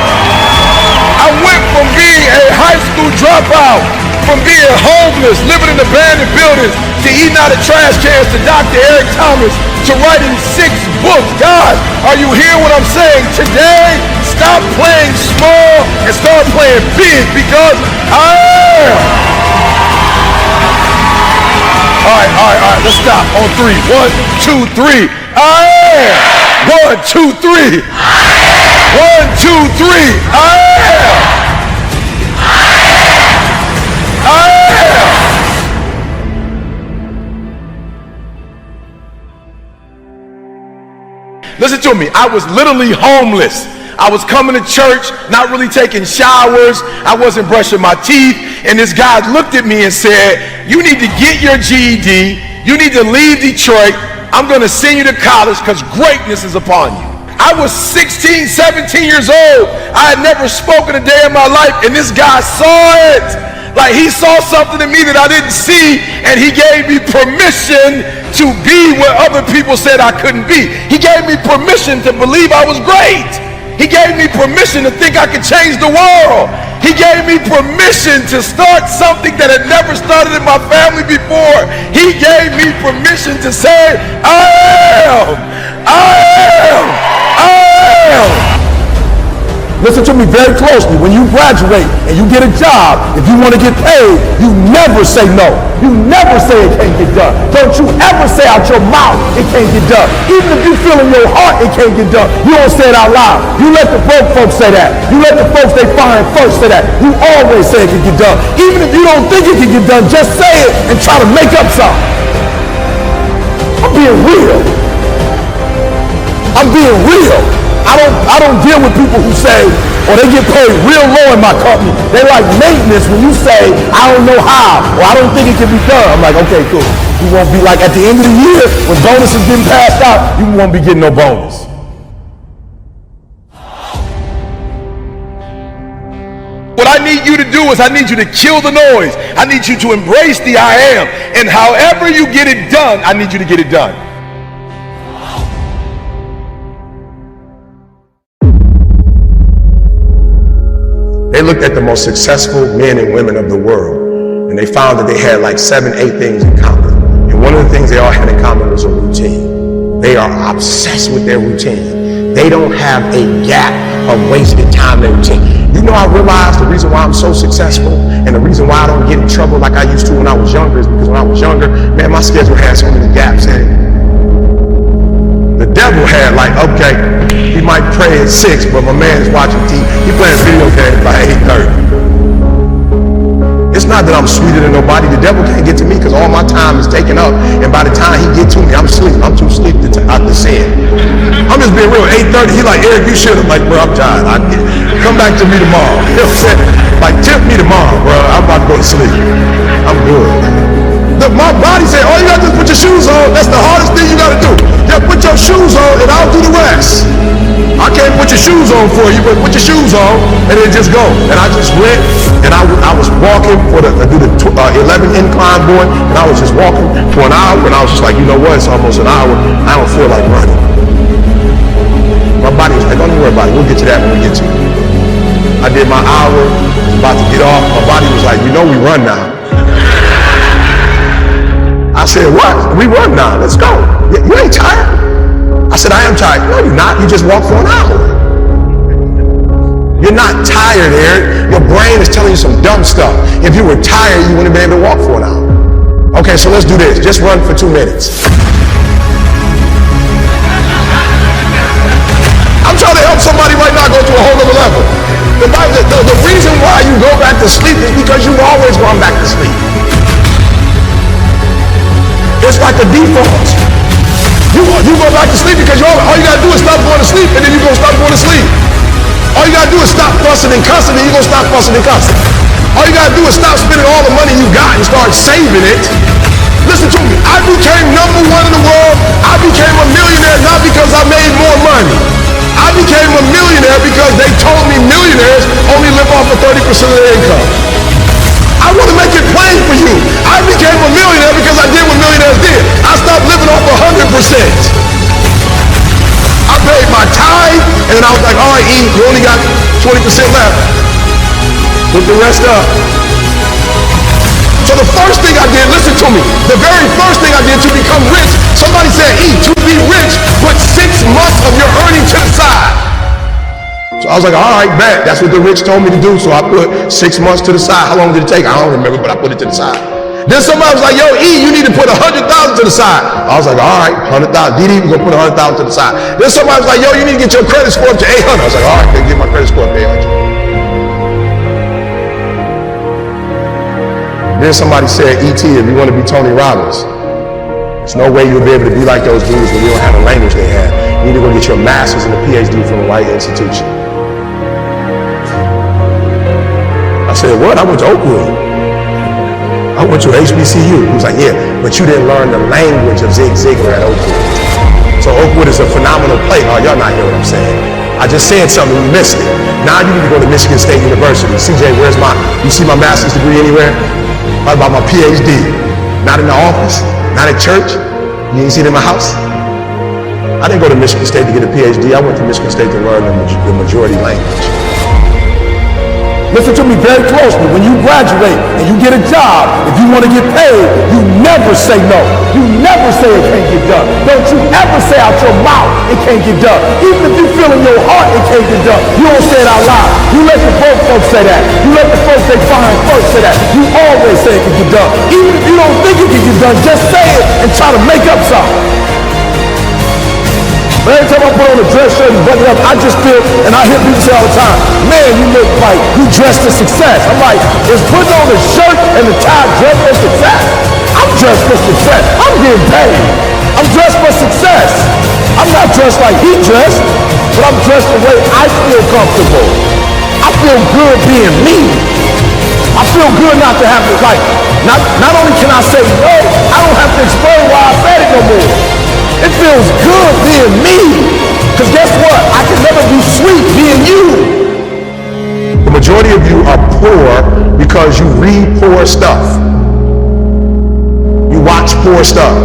I went from being a high school dropout, from being homeless, living in abandoned buildings, to eating out of trash cans, to Dr. Eric Thomas, to writing 6 books. God, are you hearing what I'm saying? Today, stop playing small and start playing big, because I am. All right, let's stop on 3. 1, 2, 3. I am. 1, 2, 3. 1, 2, 3. I am. I am. Listen to me. I was literally homeless. I was coming to church, not really taking showers. I wasn't brushing my teeth. And this guy looked at me and said, you need to get your GED. You need to leave Detroit. I'm going to send you to college because greatness is upon you. I was 16, 17 years old. I had never spoken a day in my life, and this guy saw it. Like, he saw something in me that I didn't see, and he gave me permission to be where other people said I couldn't be. He gave me permission to believe I was great. He gave me permission to think I could change the world. He gave me permission to start something that had never started in my family before. He gave me permission to say, I am. Listen to me very closely. When you graduate and you get a job, if you want to get paid, you never say no. You never say it can't get done. Don't you ever say out your mouth it can't get done. Even if you feel in your heart it can't get done, you don't say it out loud. You let the broke folks say that. You let the folks they find first say that. You always say it can get done. Even if you don't think it can get done, just say it and try to make up something. I'm being real. I'm being real. I don't deal with people who say, or they get paid real low in my company. They like maintenance when you say, I don't know how, or I don't think it can be done. I'm like, okay, cool. You won't be like at the end of the year when bonuses getting passed out, you won't be getting no bonus. What I need you to do is I need you to kill the noise. I need you to embrace the I am. And however you get it done, I need you to get it done. They looked at the most successful men and women of the world, and they found that they had like 7, 8 things in common. And one of the things they all had in common was a routine. They are obsessed with their routine. They don't have a gap of wasted time in their routine. You know, I realized the reason why I'm so successful and the reason why I don't get in trouble like I used to when I was younger is because when I was younger, man, my schedule had so many gaps in it. The devil had like, okay, he might pray at 6, but my man is watching TV. He playing video games by 8:30. It's not that I'm sweeter than nobody. The devil can't get to me because all my time is taken up. And by the time he get to me, I'm asleep. I'm too asleep to sin. I'm just being real. 8:30, he like, Eric, you should have. Like, bro, I'm tired. Come back to me tomorrow. You know what I'm saying? Like, tip me tomorrow, bro. I'm about to go to sleep. I'm good. My body said, all you got to do is put your shoes on. That's the hardest thing you got to do. Just put your shoes on and I'll do the rest. I can't put your shoes on for you, but put your shoes on and then just go. And I just went and I was walking for do the 11 incline board, and I was just walking for an hour, and I was just like, you know what, it's almost an hour. I don't feel like running. My body was like, don't worry about it. We'll get to that when we get to it. I did my hour, was about to get off. My body was like, you know we run now. I said, what? We run now. Let's go. You ain't tired? I said, I am tired. No, you're not. You just walked for an hour. You're not tired, Eric. Your brain is telling you some dumb stuff. If you were tired, you wouldn't have been able to walk for an hour. Okay, so let's do this. Just run for 2 minutes. I'm trying to help somebody right now go to a whole other level. The reason why you go back to sleep is because you've always gone back to sleep. It's like a default. You go back to sleep because all you gotta do is stop going to sleep, and then you're gonna stop going to sleep. All you gotta do is stop fussing and cussing, and you're gonna stop fussing and cussing. All you gotta do is stop spending all the money you got and start saving it. Listen to me, I became #1 in the world. I became a millionaire not because I made more money. I became a millionaire because they told me millionaires only live off of 30% of their income. I want to make it plain for you. I became a millionaire because I did what millionaires did. I stopped living off 100%. I paid my tithe, and then I was like, all right, E, you only got 20% left. Put the rest up. So the first thing I did, listen to me, the very first thing I did to become rich, somebody said, E, to be rich, put 6 months of your earnings to the side. So I was like, all right, bet. That's what the rich told me to do. So I put 6 months to the side. How long did it take? I don't remember, but I put it to the side. Then somebody was like, yo, E, you need to put 100,000 to the side. I was like, all right, 100,000. DD, we're going to put 100,000 to the side. Then somebody was like, yo, you need to get your credit score up to 800. I was like, all right, then get my credit score up to 800. Then somebody said, E.T., if you want to be Tony Robbins, there's no way you'll be able to be like those dudes when you don't have the language they have. You need to go get your master's and a PhD from a white institution. I said, what? I went to Oakwood. I went to HBCU. He was like, yeah, but you didn't learn the language of Zig Ziglar at Oakwood. So Oakwood is a phenomenal play. Oh, y'all not hear what I'm saying. I just said something, you missed it. Now you need to go to Michigan State University. CJ, you see my master's degree anywhere? What about my PhD? Not in the office, not at church. You ain't see it in my house? I didn't go to Michigan State to get a PhD. I went to Michigan State to learn the majority language. Listen to me very closely. When you graduate and you get a job, if you want to get paid, you never say no. You never say it can't get done. Don't you ever say out your mouth it can't get done. Even if you feel in your heart it can't get done, you don't say it out loud. You let the broke folks say that. You let the folks they find first say that. You always say it can get done. Even if you don't think it can get done, just say it and try to make up something. But every time I put on a dress shirt and button it up, I just feel, and I hear people say all the time, man, you look like you dressed for success. I'm like, is putting on a shirt and a tie dressed for success? I'm dressed for success. I'm getting paid. I'm dressed for success. I'm not dressed like he dressed, but I'm dressed the way I feel comfortable. I feel good being me. I feel good not to have to, like, not only can I say no, I don't have to explain why I said it no more. It feels good being me. Because guess what? I can never be sweet being you. The majority of you are poor because you read poor stuff. You watch poor stuff.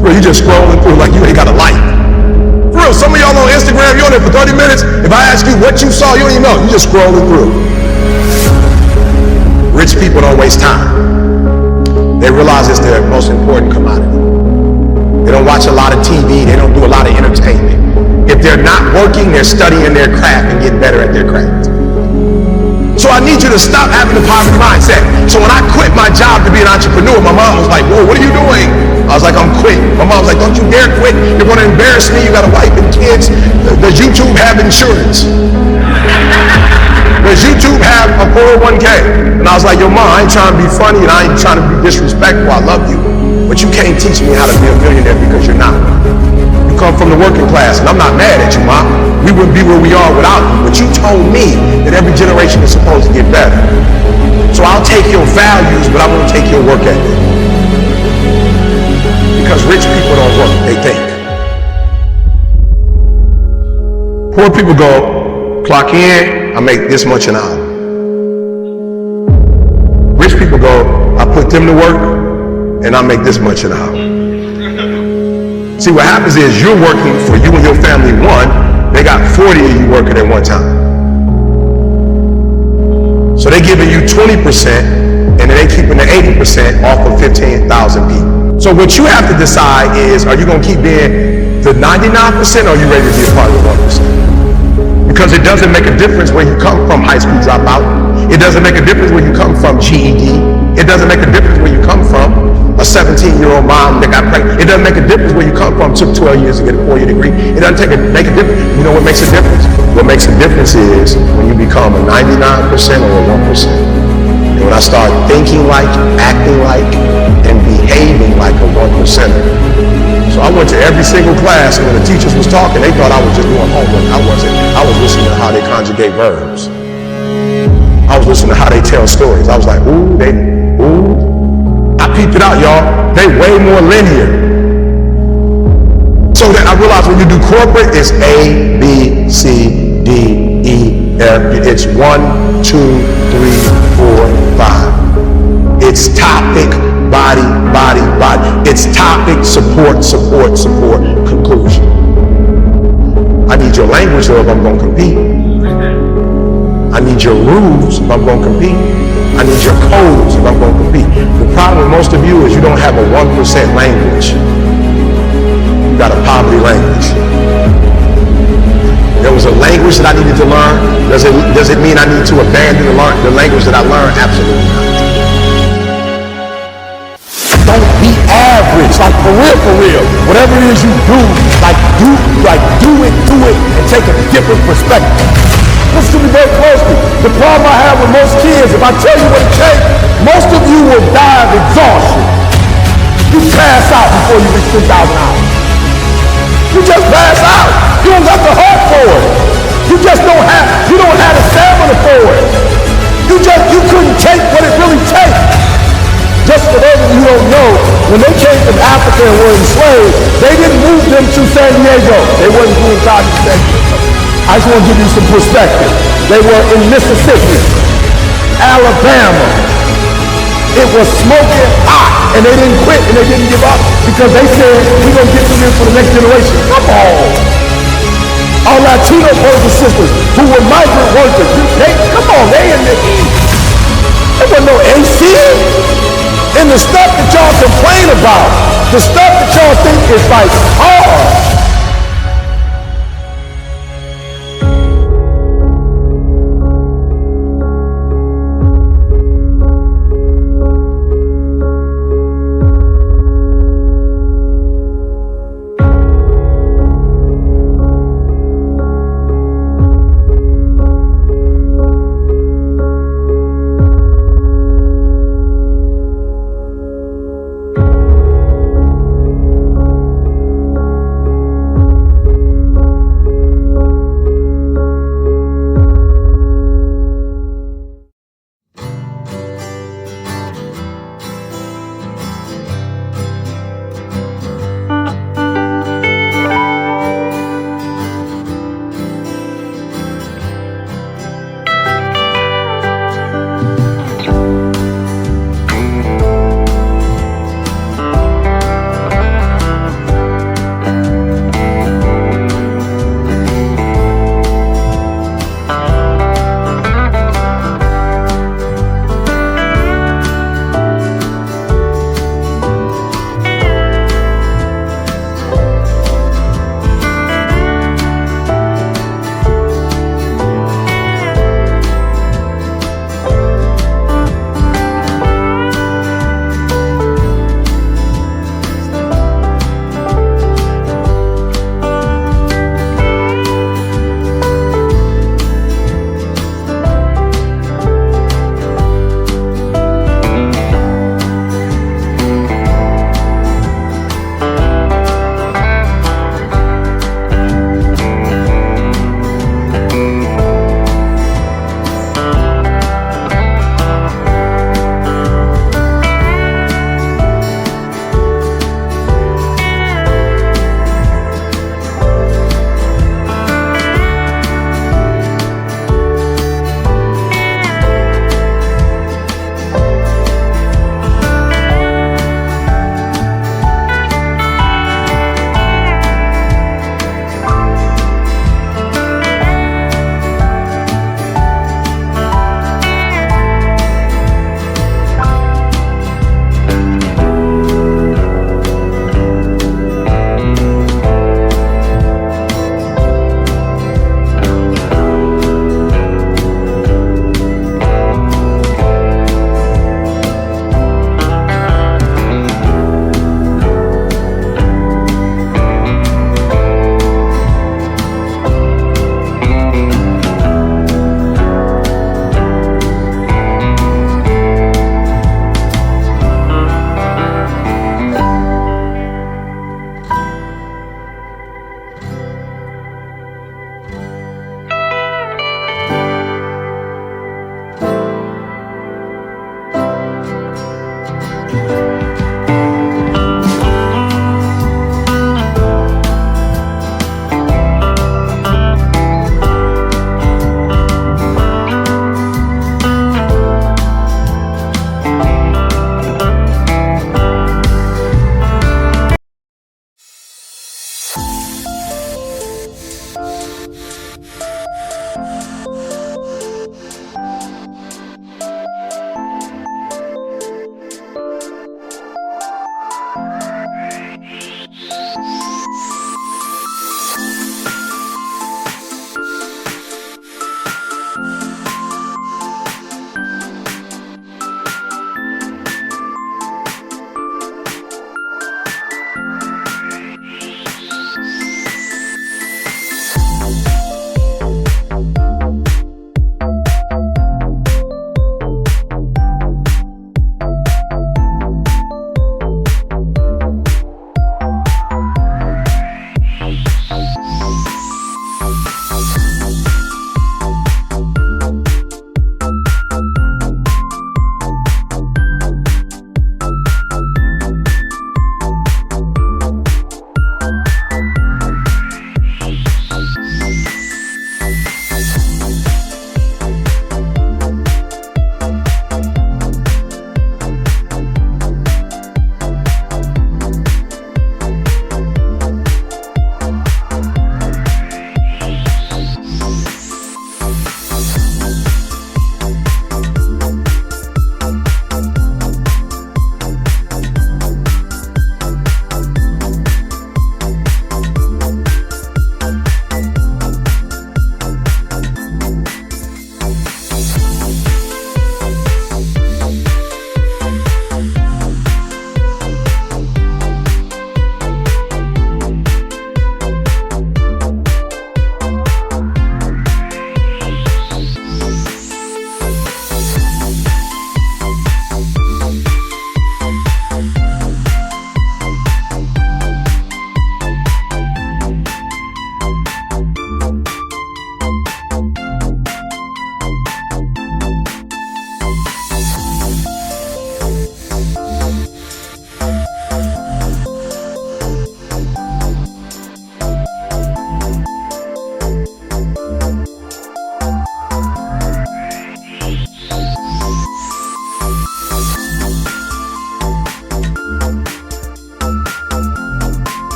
Bro, you just scrolling through like you ain't got a life. For real, some of y'all on Instagram, you're on there for 30 minutes. If I ask you what you saw, you don't even know. You just scrolling through. Rich people don't waste time. They realize it's their most important commodity. They don't watch a lot of TV. They don't do a lot of entertainment. If they're not working, they're studying their craft and getting better at their craft. So I need you to stop having the poverty mindset. So when I quit my job to be an entrepreneur, my mom was like, whoa, what are you doing? I was like, I'm quitting. My mom was like, don't you dare quit. You're going to embarrass me. You got a wife and kids. Does YouTube have insurance? Does YouTube have a 401k? And I was like, yo, mom, I ain't trying to be funny and I ain't trying to be disrespectful. I love you. But you can't teach me how to be a millionaire because you're not. You come from the working class, and I'm not mad at you, Mom. We wouldn't be where we are without you. But you told me that every generation is supposed to get better. So I'll take your values, but I won't take your work ethic. Because rich people don't work, they think. Poor people go, clock in, I make this much an hour. Rich people go, I put them to work, and I make this much an hour. See, what happens is you're working for you and your family one, they got 40 of you working at one time. So they're giving you 20% and then they keeping the 80% off of 15,000 people. So what you have to decide is, are you gonna keep being the 99% or are you ready to be a part of the 1%? Because it doesn't make a difference where you come from, high school dropout. It doesn't make a difference where you come from, GED. It doesn't make a difference where you come from, a 17-year-old mom that got pregnant. It doesn't make a difference where you come from, took 12 years to get a 4-year degree. It doesn't make a difference. You know what makes a difference? What makes a difference is when you become a 99% or a 1%. And when I start thinking like, acting like, and behaving like a 1%er. So I went to every single class, and when the teachers was talking, they thought I was just doing homework. I wasn't. I was listening to how they conjugate verbs. I was listening to how they tell stories. I was like, ooh. I peeped it out, y'all. They way more linear. So then I realized when you do corporate, it's A, B, C, D, E, F. It's 1, 2, 3, 4, 5. It's topic, body. It's topic, support, conclusion. I need your language though if I'm gonna compete. I need your rules if I'm gonna compete. I need your codes if I'm going to compete. The problem with most of you is you don't have a 1% language. You got a poverty language. There was a language that I needed to learn. Does it mean I need to abandon the language that I learned? Absolutely not. Don't be average, like for real. Whatever it is you do, do it, and take a different perspective. Listen to me very closely. The problem I have with most kids, if I tell you what it takes, most of you will die of exhaustion. You pass out before you reach 2,000 hours. You just pass out. You don't got the heart for it. You don't have the stamina for it. You couldn't take what it really takes. just for those of you who don't know, when they came from Africa and were enslaved, they didn't move them to San Diego. They wasn't doing cotton sector. I just want to give you some perspective. They were in Mississippi, Alabama. It was smoking hot, and they didn't quit and they didn't give up because they said, we're going to get through this for the next generation. Come on. Our Latino brothers and sisters who were migrant workers, come on, they in the heat. There was no AC. And the stuff that y'all complain about, the stuff that y'all think is like